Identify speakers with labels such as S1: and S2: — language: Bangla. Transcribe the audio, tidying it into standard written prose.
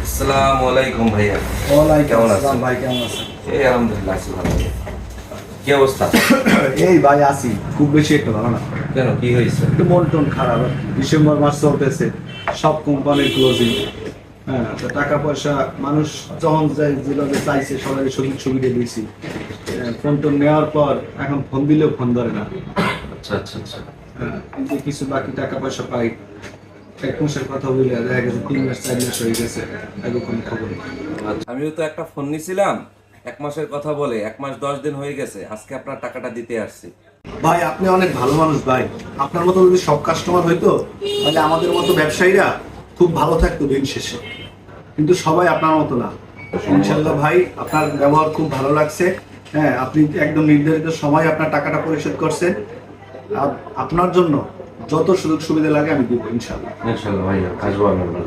S1: আসসালামু আলাইকুম ভাইয়া।
S2: ওয়ালাইকুম
S1: কেমন আছেন?
S2: আসসালাম ভাই, কেমন আছেন?
S1: এই আলহামদুলিল্লাহ আছি ভালো। কি অবস্থা?
S2: এই ভাই আছি, খুব বেশি একটা ভালো না।
S1: কেন, কি হয়েছে?
S2: একটু মন টন খারাপ আর কি। ডিসেম্বর মাস চলতেছে, সব কোম্পানির ক্লোজিং। হ্যাঁ, তো টাকা পয়সা মানুষ যখন যেভাবে চাইছে সবাই সুযোগ সুবিধা দিয়েছি। ফোন টোন নেওয়ার পর এখন ফোন দিলেও ফোন ধরে না।
S1: আচ্ছা আচ্ছা আচ্ছা।
S2: হ্যাঁ, কিন্তু কিছু বাকি টাকা পয়সা পাই। এক মাসের কথা বলে দেখা গেছে 3 মাস 4 মাস হয়ে গেছে, এরকম কোনো খবর নেই।
S1: আচ্ছা, আমিও তো একটা ফোন নিছিলাম 1 মাসের কথা বলে, 1 মাস 10 দিন হয়ে গেছে, আজকে আপনার টাকাটা দিতে আসছি।
S2: ভাই আপনি অনেক ভালো মানুষ ভাই। আপনার মতো যদি সব কাস্টমার হইতো তাহলে আমাদের মতো ব্যবসায়ীরা খুব ভালো থাকতো দিন শেষে, কিন্তু সবাই আপনার মতো না। ইনশাল্লাহ ভাই, আপনার ব্যবহার খুব ভালো লাগছে। হ্যাঁ, আপনি একদম নির্ধারিত সময় আপনার টাকাটা পরিশোধ করছেন। আপনার জন্য যত সুযোগ সুবিধা লাগে আমি দিব ইনশাল্লাহ।
S1: ইনশাআল্লাহ ভাইয়া, আসবো আমি আপনার